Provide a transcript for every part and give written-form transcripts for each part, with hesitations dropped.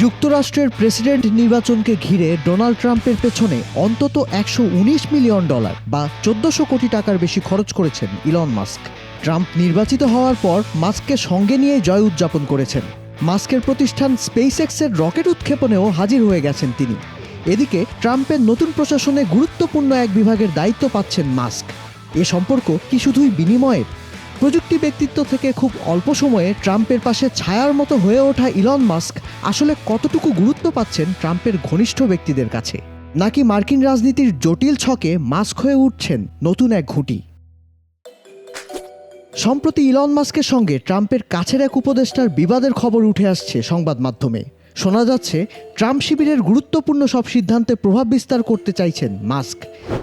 যুক্তরাষ্ট্রের প্রেসিডেন্ট নির্বাচনকে ঘিরে ডোনাল্ড ট্রাম্পের পেছনে অন্তত $119 মিলিয়ন বা 1400 কোটি টাকার বেশি খরচ করেছেন ইলন মাস্ক। ট্রাম্প নির্বাচিত হওয়ার পর মাস্ককে সঙ্গে নিয়ে জয় উদযাপন করেছেন। মাস্কের প্রতিষ্ঠান স্পেসএক্সের রকেট উৎক্ষেপণেও হাজির হয়ে গেছেন তিনি। এদিকে ট্রাম্পের নতুন প্রশাসনে গুরুত্বপূর্ণ এক বিভাগের দায়িত্ব পাচ্ছেন মাস্ক। এ সম্পর্ক কি শুধুই বিনিময়ের? প্রযুক্তি ব্যক্তিত্ব থেকে খুব অল্প সময়ে ট্রাম্পের পাশে ছায়ার মতো হয়ে ওঠা ইলন মাস্ক আসলে কতটুকু গুরুত্ব পাচ্ছেন ট্রাম্পের ঘনিষ্ঠ ব্যক্তিদের কাছে? নাকি মার্কিন রাজনীতির জটিল ছকে মাস্ক হয়ে উঠছেন নতুন এক ঘুঁটি? সম্প্রতি ইলন মাস্কের সঙ্গে ট্রাম্পের কাছের এক উপদেষ্টার বিবাদের খবর উঠে আসছে সংবাদ মাধ্যমে। শোনা যাচ্ছে ট্রাম্প শিবিরের গুরুত্বপূর্ণ সব সিদ্ধান্তে প্রভাব বিস্তার করতে চাইছেন মাস্ক।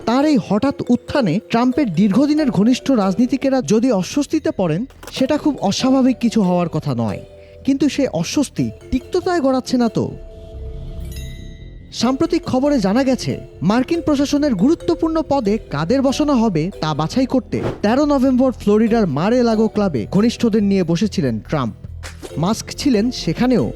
তার এই হঠাৎ উত্থানে ট্রাম্পের দীর্ঘদিনের ঘনিষ্ঠ রাজনীতিকেরা যদি অস্বস্তিতে পড়েন, সেটা খুব অস্বাভাবিক কিছু হওয়ার কথা নয়। কিন্তু সে অস্বস্তি তিক্ততায় গড়াচ্ছে না তো? সাম্প্রতিক খবরে জানা গেছে মার্কিন প্রশাসনের গুরুত্বপূর্ণ পদে কাদের বসানো হবে তা বাছাই করতে 13 নভেম্বর ফ্লোরিডার মার-এ-লাগো ক্লাবে ঘনিষ্ঠদের নিয়ে বসেছিলেন ট্রাম্প। মাস্ক ছিলেন সেখানেও।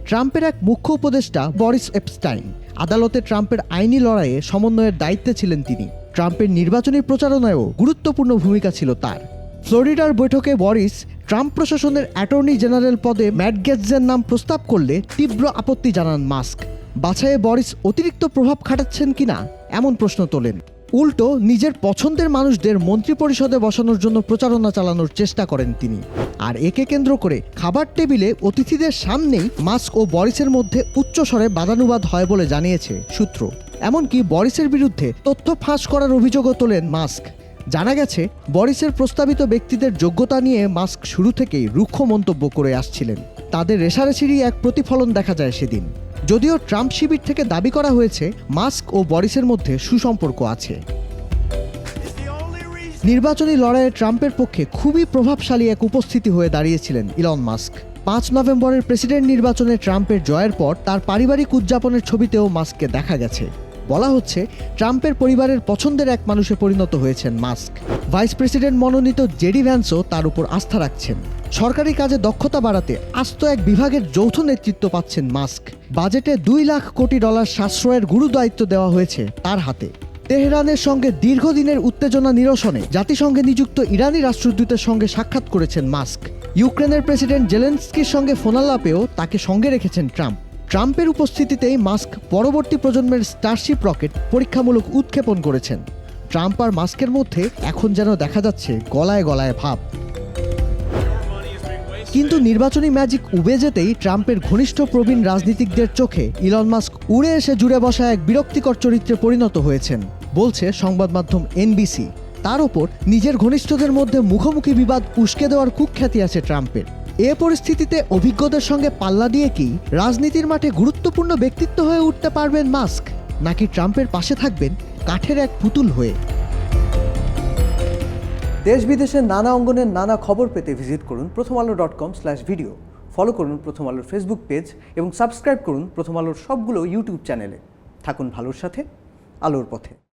ট্রাম্পের এক মুখ্য উপদেষ্টা বরিস এপস্টাইন। আদালতে ট্রাম্পের আইনি লড়াইয়ে সমন্বয়ের দায়িত্বে ছিলেন তিনি। ট্রাম্পের নির্বাচনী প্রচারণায়ও গুরুত্বপূর্ণ ভূমিকা ছিল তার। ফ্লোরিডার বৈঠকে বরিস ট্রাম্প প্রশাসনের অ্যাটর্নি জেনারেল পদে ম্যাট গেটজের নাম প্রস্তাব করলে তীব্র আপত্তি জানান মাস্ক। বাছাইয়ে বরিস অতিরিক্ত প্রভাব খাটাচ্ছেন কিনা এমন প্রশ্ন তোলেন। উল্টো নিজের পছন্দের মানুষদের মন্ত্রিপরিষদে বসানোর জন্য প্রচারণা চালানোর চেষ্টা করেন তিনি। আর একে কেন্দ্র করে খাবার টেবিলে অতিথিদের সামনেই মাস্ক ও বরিসের মধ্যে উচ্চস্বরে বাদানুবাদ হয় বলে জানিয়েছে সূত্র। এমনকি বরিসের বিরুদ্ধে তথ্য ফাঁস করার অভিযোগও তোলেন মাস্ক। জানা গেছে বরিসের প্রস্তাবিত ব্যক্তিদের যোগ্যতা নিয়ে মাস্ক শুরু থেকেই রুক্ষ মন্তব্য করে আসছিলেন। তাদের রেষারেষিরই এক প্রতিফলন দেখা যায় সেদিন। যদিও ট্রাম্প শিবির থেকে দাবি করা হয়েছে মাস্ক ও বরিসের মধ্যে সুসম্পর্ক আছে। নির্বাচনী লড়াইয়ে ট্রাম্পের পক্ষে খুবই প্রভাবশালী এক উপস্থিতি হয়ে দাঁড়িয়েছিলেন ইলন মাস্ক। 5 নভেম্বরের প্রেসিডেন্ট নির্বাচনে ট্রাম্পের জয়ের পর তার পারিবারিক উদযাপনের ছবিতেও মাস্ককে দেখা গেছে। বলা হচ্ছে ট্রাম্পের পরিবারের পছন্দের এক মানুষে পরিণত হয়েছেন মাস্ক। ভাইস প্রেসিডেন্ট মনোনীত জেডি ভ্যান্সও তার উপর আস্থা রাখছেন। সরকারি কাজে দক্ষতা বাড়াতে আস্ত এক বিভাগের যৌথ নেতৃত্ব পাচ্ছেন মাস্ক। বাজেটে $2 লাখ কোটি সাশ্রয়ের গুরু দায়িত্ব দেওয়া হয়েছে তার হাতে। তেহরানের সঙ্গে দীর্ঘদিনের উত্তেজনা নিরসনে জাতিসংঘে নিযুক্ত ইরানি রাষ্ট্রদূতের সঙ্গে সাক্ষাৎ করেছেন মাস্ক। ইউক্রেনের প্রেসিডেন্ট জেলেনস্কির সঙ্গে ফোনালাপেও তাকে সঙ্গে রেখেছেন ট্রাম্প। ট্রাম্পের উপস্থিতিতেই মাস্ক পরবর্তী প্রজন্মের স্টারশিপ রকেট পরীক্ষামূলক উৎক্ষেপণ করেছেন। ট্রাম্প আর মাস্কের মধ্যে এখন যেন দেখা যাচ্ছে গলায় গলায় ভাব। কিন্তু নির্বাচনী ম্যাজিক উবে যেতেই ট্রাম্পের ঘনিষ্ঠ প্রবীণ রাজনীতিকদের চোখে ইলন মাস্ক উড়ে এসে জুড়ে বসা এক বিরক্তিকর চরিত্রে পরিণত হয়েছেন বলছে সংবাদ মাধ্যম NBC। তার ওপর নিজের ঘনিষ্ঠদের মধ্যে মুখোমুখি বিবাদ উস্কে দেওয়ার কুখ্যাতি আছে ট্রাম্পের। এ পরিস্থিতিতে অভিজ্ঞদের সঙ্গে পাল্লা দিয়ে কি রাজনীতির মাঠে গুরুত্বপূর্ণ ব্যক্তিত্ব হয়ে উঠতে পারবেন মাস্ক, নাকি ট্রাম্পের পাশে থাকবেন কাঠের এক পুতুল হয়ে? দেশ বিদেশের নানা অঙ্গনের নানা খবর পেতে ভিজিট করুন prothomalo.com/video। ফলো করুন প্রথম আলোর ফেসবুক পেজ এবং সাবস্ক্রাইব করুন প্রথম আলোর সবগুলো ইউটিউব চ্যানেলে। থাকুন ভালোর সাথে, আলোর পথে।